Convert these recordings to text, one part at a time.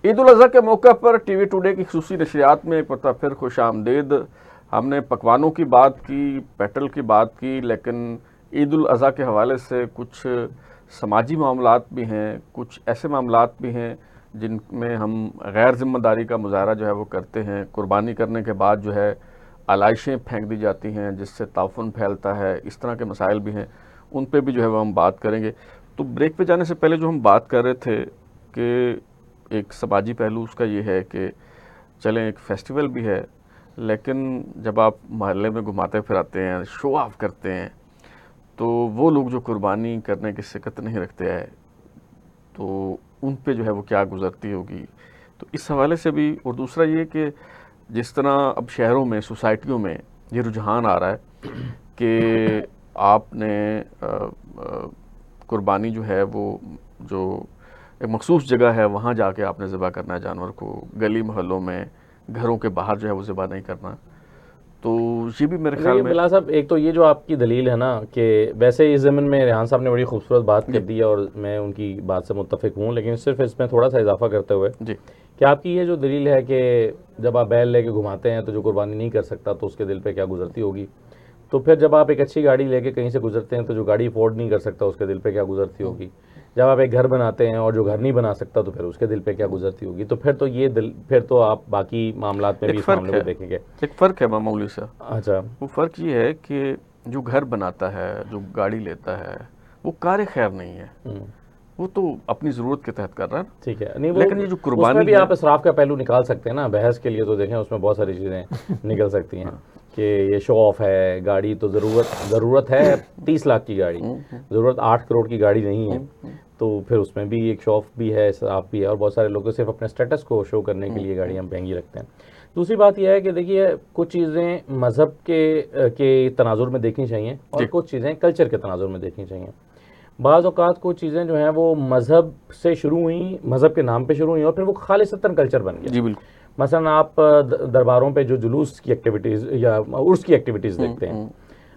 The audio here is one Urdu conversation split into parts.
عید الاضحیٰ کے موقع پر ٹی وی ٹوڈے کی خصوصی نشریات میں ایک مرتبہ پھر خوش آمدید. ہم نے پکوانوں کی بات کی, پیٹل کی بات کی, لیکن عید الاضحیٰ کے حوالے سے کچھ سماجی معاملات بھی ہیں, کچھ ایسے معاملات بھی ہیں جن میں ہم غیر ذمہ داری کا مظاہرہ جو ہے وہ کرتے ہیں. قربانی کرنے کے بعد جو ہے علائشیں پھینک دی جاتی ہیں جس سے تعفن پھیلتا ہے, اس طرح کے مسائل بھی ہیں, ان پہ بھی جو ہے وہ ہم بات کریں گے. تو بریک پہ جانے سے پہلے جو ہم بات کر رہے تھے کہ ایک سماجی پہلو اس کا یہ ہے کہ چلیں ایک فیسٹیول بھی ہے, لیکن جب آپ محلے میں گھماتے پھراتے ہیں, شو آف کرتے ہیں, تو وہ لوگ جو قربانی کرنے کی سکت نہیں رکھتے ہیں تو ان پہ جو ہے وہ کیا گزرتی ہوگی. تو اس حوالے سے بھی, اور دوسرا یہ کہ جس طرح اب شہروں میں, سوسائٹیوں میں یہ رجحان آ رہا ہے کہ آپ نے قربانی جو ہے وہ جو ایک مخصوص جگہ ہے وہاں جا کے آپ نے ذبح کرنا ہے جانور کو, گلی محلوں میں, گھروں کے باہر جو ہے وہ ذبح نہیں کرنا. تو یہ بھی میرے خیال میں بلا صاحب, ایک تو یہ جو آپ کی دلیل ہے نا کہ ویسے اس ضمن میں ریحان صاحب نے بڑی خوبصورت بات کر دی ہے اور میں ان کی بات سے متفق ہوں, لیکن صرف اس میں تھوڑا سا اضافہ کرتے ہوئے کہ آپ کی یہ جو دلیل ہے کہ جب آپ بیل لے کے گھماتے ہیں تو جو قربانی نہیں کر سکتا تو اس کے دل پہ کیا گزرتی ہوگی, تو پھر جب آپ ایک اچھی گاڑی لے کے کہیں سے گزرتے ہیں تو جو گاڑی افورڈ نہیں کر سکتا اس کے دل پہ کیا گزرتی ہوگی, جب آپ ایک گھر بناتے ہیں اور جو گھر نہیں بنا سکتا تو پھر اس کے دل پہ کیا گزرتی ہوگی. تو پھر تو آپ باقی معاملات میں بھی اس معاملے کو دیکھیں گے. ایک فرق ہے معمولی سا. اچھا, وہ فرق یہ ہے کہ جو گھر بناتا ہے, جو گاڑی لیتا ہے, وہ کار خیر نہیں ہے, وہ تو اپنی ضرورت کے تحت کر رہا ہے. ٹھیک ہے, نہیں لیکن یہ جو قربانی اس میں بھی آپ اسراف کا پہلو نکال سکتے ہیں نا بحث کے لیے, تو دیکھیں اس میں بہت ساری چیزیں نکل سکتی ہیں کہ یہ شو آف ہے, گاڑی تو ضرورت ہے 30 لاکھ کی گاڑی, ضرورت 8 کروڑ کی گاڑی نہیں ہے, تو پھر اس میں بھی ایک شو آف بھی ہے, اسراف بھی ہے, اور بہت سارے لوگ صرف اپنے اسٹیٹس کو شو کرنے کے لیے گاڑیاں مہنگی رکھتے ہیں. دوسری بات یہ ہے کہ دیکھیے کچھ چیزیں مذہب کے تناظر میں دیکھنی چاہیے اور کچھ چیزیں کلچر کے تناظر میں دیکھنی چاہیے. بعض اوقات کچھ چیزیں جو ہیں وہ مذہب سے شروع ہوئیں, مذہب کے نام پہ شروع ہوئیں اور پھر وہ خالصتاً کلچر بن گیا. جی بالکل. مثلا آپ درباروں پہ جو جلوس کی ایکٹیویٹیز یا عرس کی ایکٹیویٹیز دیکھتے ہیں,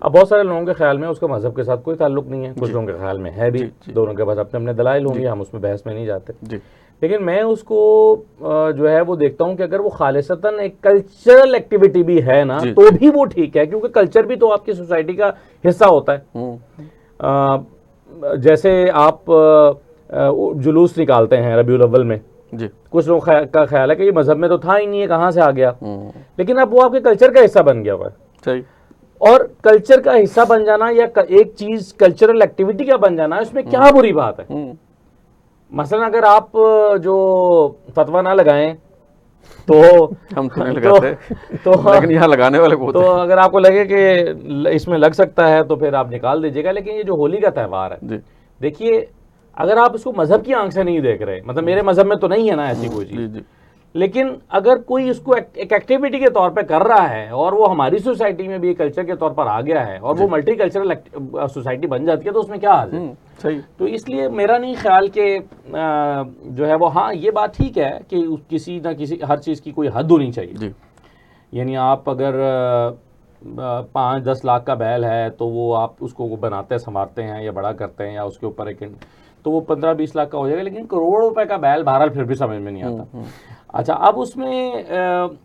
اب بہت سارے لوگوں کے خیال میں اس کا مذہب کے ساتھ کوئی تعلق نہیں ہے, کچھ لوگوں کے خیال میں ہے بھی, دونوں کے پاس اپنے اپنے دلائل ہوں گے, ہم اس میں بحث میں نہیں جاتے. لیکن میں اس کو جو ہے وہ دیکھتا ہوں کہ اگر وہ خالصتاً ایک کلچرل ایکٹیویٹی بھی ہے نا تو بھی وہ ٹھیک ہے, کیونکہ کلچر بھی تو آپ کی سوسائٹی کا حصہ ہوتا ہے. جیسے آپ جلوس نکالتے ہیں ربیع الاول میں, کچھ لوگوں کا خیال ہے کہ یہ مذہب میں تو تھا ہی نہیں ہے, کہاں سے آ گیا, لیکن اب وہ آپ کے کلچر کا حصہ بن گیا ہوا ہے. اور کلچر کا حصہ بن جانا یا ایک چیز کلچرل ایکٹیویٹی کا بن جانا, اس میں کیا بری بات ہے. مثلا اگر آپ جو فتویٰ نہ لگائیں تو ہم تو نہیں لگاتے, لیکن یہاں لگانے والے بہت ہیں. تو اگر آپ کو لگے کہ اس میں لگ سکتا ہے تو پھر آپ نکال دیجیے گا. لیکن یہ جو ہولی کا تہوار ہے, دیکھیے اگر آپ اس کو مذہب کی آنکھ سے نہیں دیکھ رہے, مطلب میرے مذہب میں تو نہیں ہے نا ایسی کوئی چیز, لیکن اگر کوئی اس کو ایک ایکٹیویٹی کے طور پہ کر رہا ہے اور وہ ہماری سوسائٹی میں بھی کلچر کے طور پر آ گیا ہے اور وہ ملٹی کلچرل سوسائٹی بن جاتی ہے, تو اس میں کیا حال ہے. تو اس لیے میرا نہیں خیال کہ جو ہے وہ, ہاں یہ بات ٹھیک ہے کہ کسی نہ کسی ہر چیز کی کوئی حد ہونی چاہیے. یعنی آپ اگر 5-10 لاکھ کا بیل ہے تو وہ آپ اس کو بناتے سنوارتے ہیں یا بڑا کرتے ہیں یا اس کے اوپر ایک, تو وہ 15-20 لاکھ کا ہو جائے گا. لیکن کروڑ روپے کا بیل بہرحال پھر بھی سمجھ میں نہیں آتا. اچھا, اب اس میں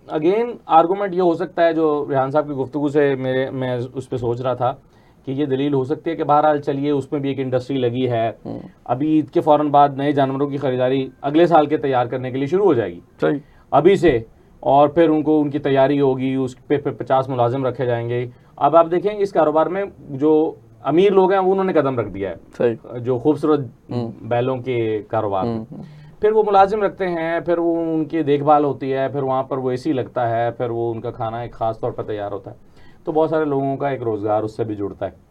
اگین آرگومنٹ یہ ہو سکتا ہے, جو ریحان صاحب کی گفتگو سے میں اس پہ سوچ رہا تھا کہ یہ دلیل ہو سکتی ہے کہ بہرحال چلیے اس میں بھی ایک انڈسٹری لگی ہے, ابھی عید کے فوراً بعد نئے جانوروں کی خریداری اگلے سال کے تیار کرنے کے لیے شروع ہو جائے گی ابھی سے, اور پھر ان کی تیاری ہوگی, اس پہ 50 ملازم رکھے جائیں گے. اب آپ دیکھیں اس کاروبار میں جو امیر لوگ ہیں انہوں نے قدم رکھ دیا ہے, جو خوبصورت بیلوں کے کاروبار میں, پھر وہ ملازم رکھتے ہیں, پھر وہ ان کی دیکھ بھال ہوتی ہے, پھر وہاں پر وہ AC لگتا ہے, پھر وہ ان کا کھانا ایک خاص طور پر تیار ہوتا ہے, تو بہت سارے لوگوں کا ایک روزگار اس سے بھی جڑتا ہے.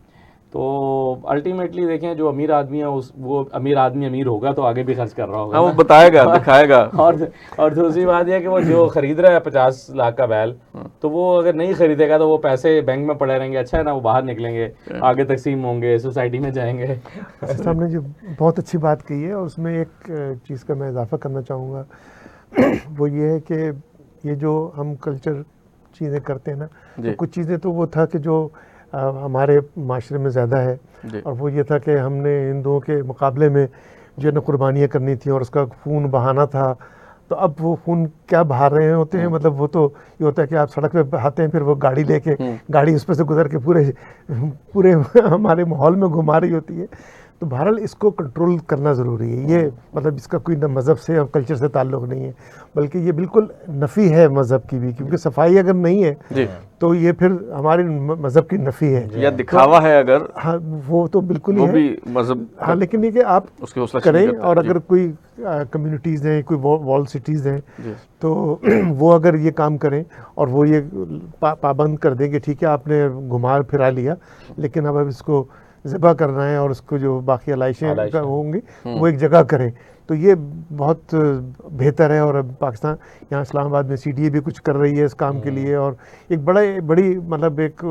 تو الٹیمیٹلی دیکھیں جو امیر آدمی ہے وہ امیر آدمی امیر ہوگا تو آگے بھی خرچ کر رہا ہوگا, وہ بتائے گا, دکھائے گا. اور دوسری بات یہ ہے کہ وہ جو خرید رہا ہے 50 لاکھ کا بیل, تو وہ اگر نہیں خریدے گا تو وہ پیسے بینک میں پڑے رہیں گے. اچھا ہے نا, وہ باہر نکلیں گے, آگے تقسیم ہوں گے, سوسائٹی میں جائیں گے. صاحب نے جو بہت اچھی بات کہی ہے, اور اس میں ایک چیز کا میں اضافہ کرنا چاہوں گا, وہ یہ ہے کہ یہ جو ہم کلچر چیزیں کرتے ہیں نا, تو کچھ چیزیں تو وہ تھا کہ جو ہمارے معاشرے میں زیادہ ہے, اور وہ یہ تھا کہ ہم نے ہندوؤں کے مقابلے میں جو ہے نا قربانیاں کرنی تھیں اور اس کا خون بہانا تھا, تو اب وہ خون کیا بہا رہے ہوتے ہیں، مطلب وہ تو یہ ہوتا ہے کہ آپ سڑک پہ آتے ہیں، پھر وہ گاڑی لے کے گاڑی اس پہ سے گزر کے پورے ہمارے ماحول میں گھما رہی ہوتی ہے. تو بہرحال اس کو کنٹرول کرنا ضروری ہے. یہ مطلب اس کا کوئی نہ مذہب سے اور کلچر سے تعلق نہیں ہے، بلکہ یہ بالکل نفی ہے مذہب کی بھی، کیونکہ صفائی اگر نہیں ہے تو یہ پھر ہمارے مذہب کی نفی ہے یا دکھاوا ہے اگر. ہاں وہ تو بالکل وہ ہی بھی مذہب. ہاں لیکن یہ کہ آپ اس کے حوصلہ کریں، اور اگر کوئی کمیونٹیز ہیں، کوئی وال سٹیز ہیں تو وہ اگر یہ کام کریں اور وہ یہ پابند کر دیں کہ ٹھیک ہے آپ نے گھما پھرا لیا، لیکن اب اس کو ذبح کرنا ہے اور اس کو جو باقی علائشیں ہوں گی وہ ایک جگہ کریں، تو یہ بہت بہتر ہے. اور اب پاکستان یہاں اسلام آباد میں CDA بھی کچھ کر رہی ہے اس کام کے لیے، اور ایک بڑی مطلب ایک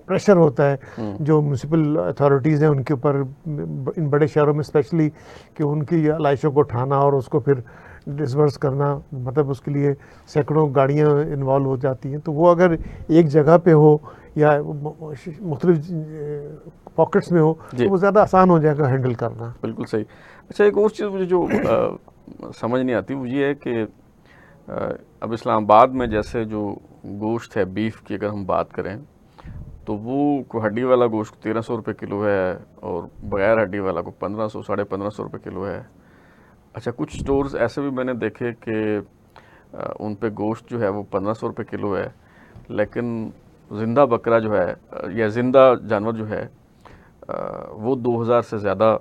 پریشر ہوتا ہے جو میونسپل اتھارٹیز ہیں ان کے اوپر ان بڑے شہروں میں اسپیشلی، کہ ان کی علائشوں کو اٹھانا اور اس کو پھر ڈسبرس کرنا، مطلب اس کے لیے سینکڑوں گاڑیاں انوالو ہو جاتی ہیں. تو وہ اگر ایک جگہ پہ ہو یا مختلف پاکٹس میں ہو تو وہ زیادہ آسان ہو جائے گا ہینڈل کرنا. بالکل صحیح. اچھا ایک اور چیز مجھے جو سمجھ نہیں آتی وہ یہ ہے کہ اب اسلام آباد میں جیسے جو گوشت ہے بیف کی اگر ہم بات کریں تو وہ کوئی ہڈی والا گوشت 1300 روپے کلو ہے اور بغیر ہڈی والا کو 1500 1550 روپے کلو ہے. اچھا کچھ سٹورز ایسے بھی میں نے دیکھے کہ ان پہ گوشت جو ہے وہ 1500 روپے کلو ہے، لیکن زندہ بکرا جو ہے یا زندہ جانور جو ہے وہ 2000 سے زیادہ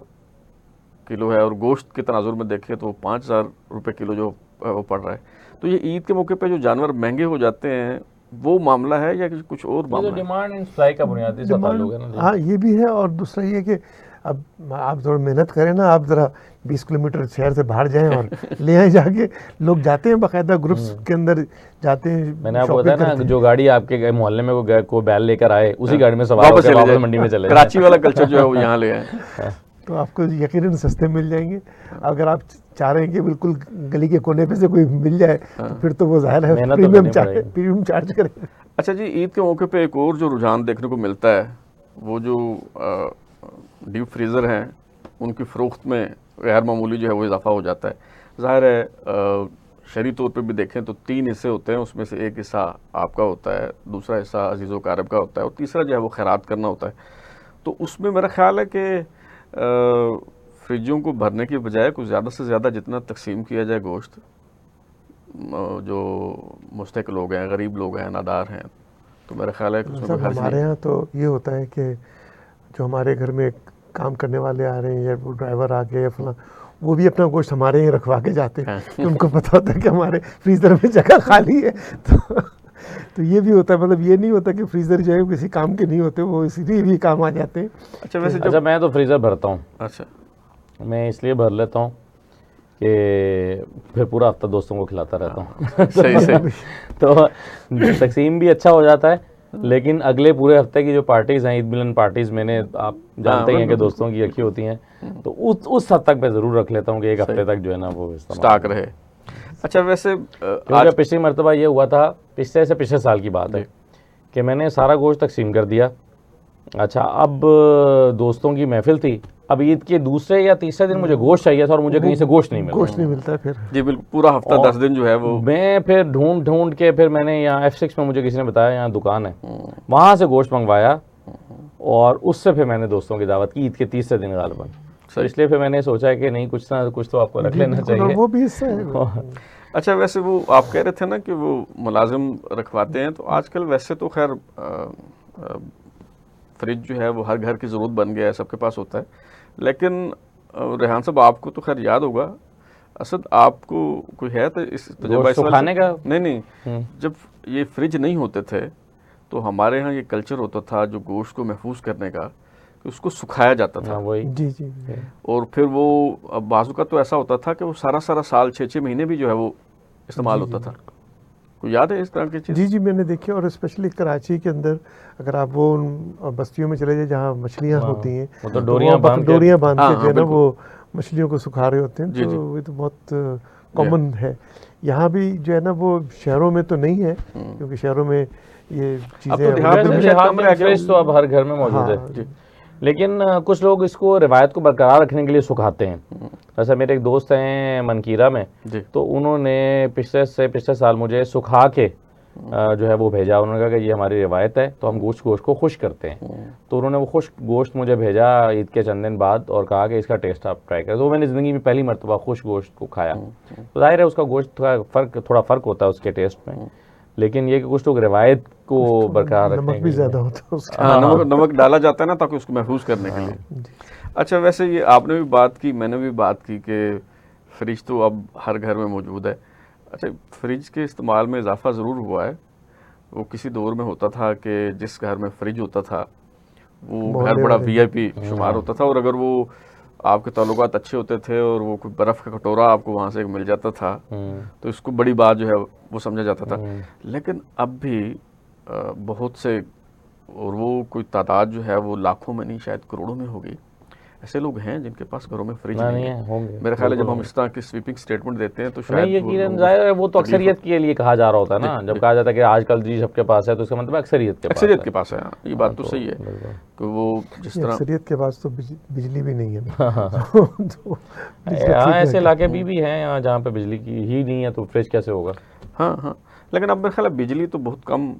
کلو ہے، اور گوشت کے تناظر میں دیکھیں تو 5000 روپے کلو جو وہ پڑ رہا ہے. تو یہ عید کے موقع پہ جو جانور مہنگے ہو جاتے ہیں وہ معاملہ ہے یا کچھ اور معاملہ ہے؟ ڈیمانڈ اینڈ سپلائی کا بنیادی سا تعلق ہے نا. ہاں یہ بھی ہے، اور دوسرا یہ کہ اب آپ تھوڑا محنت کریں نا، آپ ذرا 20 کلومیٹر شہر سے باہر جائیں اور لے آئیں جا کے. لوگ جاتے ہیں باقاعدہ گروپس کے اندر جاتے ہیں. میں نے آپ کو بتایا نا جو گاڑی آپ کے محلے میں کوئی بیل لے کر آئے اسی گاڑی میں سوار ہو کے واپس منڈی میں چلے. کراچی والا کلچر جو ہے وہ یہاں لے آئیں تو آپ کو یقیناً سستے مل جائیں گے. اگر آپ چاہ رہے ہیں کہ بالکل گلی کے کونے پہ سے کوئی مل جائے تو پھر تو وہ ظاہر ہے پریمیم چارج کریں. اچھا جی، عید کے موقع پہ ایک اور جو رجحان دیکھنے کو ملتا ہے وہ جو ڈیپ فریزر ہیں ان کی فروخت میں غیر معمولی جو ہے وہ اضافہ ہو جاتا ہے. ظاہر ہے شرعی طور پہ بھی دیکھیں تو 3 حصے ہوتے ہیں، اس میں سے ایک حصہ آپ کا ہوتا ہے، دوسرا حصہ عزیز و اقارب کا ہوتا ہے، اور تیسرا جو ہے وہ خیرات کرنا ہوتا ہے. تو اس میں میرا خیال ہے کہ فریجوں کو بھرنے کی بجائے کچھ زیادہ سے زیادہ جتنا تقسیم کیا جائے گوشت، جو مستحق لوگ ہیں، غریب لوگ ہیں، نادار ہیں، تو میرا خیال ہے کہ اس میں کوئی حرج نہیں. ہمارے یہاں تو یہ ہوتا ہے کہ جو ہمارے گھر میں کام کرنے والے آ رہے ہیں یا وہ ڈرائیور آ گئے یا فلاں، وہ بھی اپنا گوشت ہمارے ہی رکھوا کے جاتے ہیں کہ ان کو پتہ ہوتا ہے کہ ہمارے فریزر میں جگہ خالی ہے. تو یہ بھی ہوتا ہے، مطلب یہ نہیں ہوتا کہ فریزر جو ہے کسی کام کے نہیں ہوتے، وہ اسی لیے بھی کام آ جاتے ہیں. اچھا میں تو فریزر بھرتا ہوں. اچھا میں اس لیے بھر لیتا ہوں کہ پھر پورا ہفتہ دوستوں کو کھلاتا رہتا ہوں. صحیح. تو تقسیم بھی اچھا ہو جاتا ہے، لیکن اگلے پورے ہفتے کی جو پارٹیز ہیں، عید ملن پارٹیز، میں نے آپ جانتے ہیں کہ دوستوں کی رکھی ہوتی ہیں، تو اس حد تک میں ضرور رکھ لیتا ہوں کہ ایک ہفتے تک جو ہے نا وہ اسٹاک رہے. اچھا ویسے کیونکہ پچھلی مرتبہ یہ ہوا تھا، پچھلے سال کی بات ہے کہ میں نے سارا گوشت تقسیم کر دیا. اچھا اب دوستوں کی محفل تھی، اب عید کے دوسرے یا تیسرے دن مجھے گوشت چاہیے تھا اور مجھے کہیں سے گوشت نہیں ملتا پھر. جی بالکل، پورا ہفتہ 10 دن جو ہے وہ میں پھر ڈھونڈ کے پھر میں نے یہاں F6 میں مجھے کسی نے بتایا یہاں دکان ہے، وہاں سے گوشت منگوایا اور اس سے پھر میں نے دوستوں کی دعوت کی عید کے تیسرے دن غالباً. اس لیے پھر میں نے سوچا کہ نہیں کچھ نہ کچھ تو آپ کو رکھ لینا چاہیے. وہ بھی حصہ ہے. اچھا ویسے وہ آپ کہہ رہے تھے نا کہ وہ ملازم رکھواتے ہیں، تو آج کل ویسے تو خیر فریج جو ہے وہ ہر گھر کی ضرورت بن گیا ہے، سب کے پاس ہوتا ہے. لیکن ریحان صاحب آپ کو تو خیر یاد ہوگا، اسد آپ کو کوئی ہے تو اس تجربہ کھانے کا؟ نہیں، جب یہ فریج نہیں ہوتے تھے تو ہمارے ہاں یہ کلچر ہوتا تھا جو گوشت کو محفوظ کرنے کا، کہ اس کو سکھایا جاتا تھا. جی. اور پھر وہ بازو کا تو ایسا ہوتا تھا کہ وہ سارا سال 6 مہینے بھی جو ہے وہ استعمال ہوتا تھا. کوئی یاد ہے اس طرح کی چیز؟ جی میں نے دیکھی، اور اسپیشلی کراچی کے اندر اگر آپ وہ بستیوں میں چلے جائیں جہاں مچھلیاں ہوتی ہیں، ڈوریاں باندھ کے جو ہے نا وہ مچھلیوں کو سکھا رہے ہوتے ہیں، تو یہ تو بہت کامن ہے. یہاں بھی جو ہے نا وہ شہروں میں تو نہیں ہے، کیونکہ شہروں میں یہ چیزیں تو اب ہر گھر میں موجود ہے. لیکن کچھ لوگ اس کو روایت کو برقرار رکھنے کے لیے سکھاتے ہیں. جیسے میرے ایک دوست ہیں منکیرہ میں, جی تو انہوں نے پچھلے سال مجھے سکھا کے جو ہے وہ بھیجا. انہوں نے کہا کہ یہ ہماری روایت ہے, تو ہم گوشت کو خشک کرتے ہیں. تو انہوں نے وہ خشک گوشت مجھے بھیجا عید کے چند دن بعد اور کہا کہ اس کا ٹیسٹ آپ ٹرائی کریں. تو میں نے زندگی میں پہلی مرتبہ خشک گوشت کو کھایا. تو ظاہر ہے اس کا گوشت تھوڑا فرق ہوتا ہے اس کے ٹیسٹ میں, لیکن یہ کہ کچھ لوگ روایت کو برقرار رکھنے نمک بھی زیادہ ہوتا ہے اس کا. ہاں, نمک ڈالا جاتا ہے نا تاکہ اس کو محفوظ کرنے کے لیے. اچھا, ویسے یہ آپ نے بھی بات کی, میں نے بھی بات کی کہ فریج تو اب ہر گھر میں موجود ہے. اچھا, فریج کے استعمال میں اضافہ ضرور ہوا ہے. وہ کسی دور میں ہوتا تھا کہ جس گھر میں فریج ہوتا تھا وہ گھر بڑا وی آئی پی شمار ہوتا تھا, اور اگر وہ آپ کے تعلقات اچھے ہوتے تھے اور وہ کوئی برف کا کٹورا آپ کو وہاں سے مل جاتا تھا تو اس کو بڑی بات جو ہے وہ سمجھا جاتا تھا. لیکن اب بھی بہت سے, اور وہ کوئی تعداد جو ہے وہ لاکھوں میں نہیں شاید کروڑوں میں ہوگی, ایسے لوگ ہیں جن کے پاس گھروں میں فریج نہیں ہے. میرا خیال ہے جب ہم اس طرح کی سویپنگ سٹیٹمنٹ دیتے ہیں تو شاید یقیناً ظاہر ہے وہ تو اکثریت کے لیے کہا جا رہا ہوتا ہے نا. جب کہا جاتا ہے کہ آج کل جی سب کے پاس ہے, تو اس کا مطلب اکثریت کے پاس ہے. یہ بات تو صحیح ہے کہ وہ جس طرح اکثریت کے پاس تو بجلی بھی نہیں ہے. ہاں, ایسے علاقے بھی ہیں یہاں جہاں پہ بجلی کی ہی نہیں ہے, تو فریج کیسے ہوگا. ہاں, لیکن اب میرا خیال ہے بجلی تو بہت کم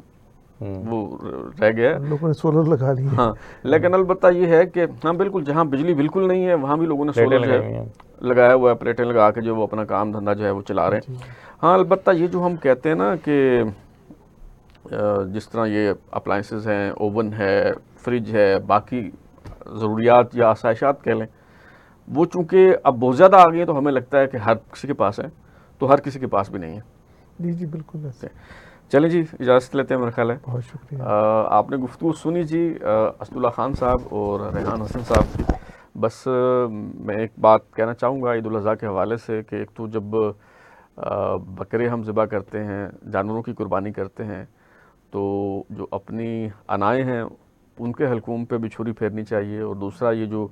وہ رہ گیا ہے, لوگوں نے سولر لگا لی. ہاں, لیکن البتہ یہ ہے کہ ہاں بالکل جہاں بجلی بالکل نہیں ہے وہاں بھی لوگوں نے سولر جو ہے لگایا ہوا ہے, پلیٹیں لگا کے جو وہ اپنا کام دھندا جو ہے وہ چلا رہے ہیں. ہاں, البتہ یہ جو ہم کہتے ہیں نا کہ جس طرح یہ اپلائنسز ہیں, اوون ہے, فریج ہے, باقی ضروریات یا آسائشات کہہ لیں, وہ چونکہ اب بہت زیادہ آ گئی ہیں تو ہمیں لگتا ہے کہ ہر کسی کے پاس ہے, تو ہر کسی کے پاس بھی نہیں ہے. جی بالکل ایسے. چلیں جی, اجازت لیتے ہیں میرا خیال ہے. بہت شکریہ. آپ نے گفتگو سنی جی اسد اللہ خان صاحب اور ریحان حسن صاحب کی. بس میں ایک بات کہنا چاہوں گا عید الاضحیٰ کے حوالے سے کہ ایک تو جب بکرے ہم ذبح کرتے ہیں, جانوروں کی قربانی کرتے ہیں, تو جو اپنی انائیں ہیں ان کے حلقوم پہ بھی چھری پھیرنی چاہیے. اور دوسرا یہ جو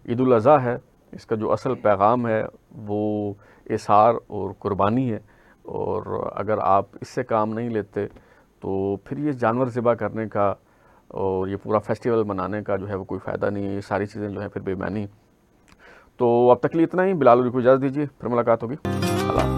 عید الاضحیٰ ہے اس کا جو اصل پیغام ہے وہ اظہار اور قربانی ہے, اور اگر آپ اس سے کام نہیں لیتے تو پھر یہ جانور ذبح کرنے کا اور یہ پورا فیسٹیول منانے کا جو ہے وہ کوئی فائدہ نہیں ہے. یہ ساری چیزیں جو ہیں پھر بے معنی. تو اب تک لیے اتنا ہی. بلال علی کو اجازت دیجیے, پھر ملاقات ہوگی. اللہ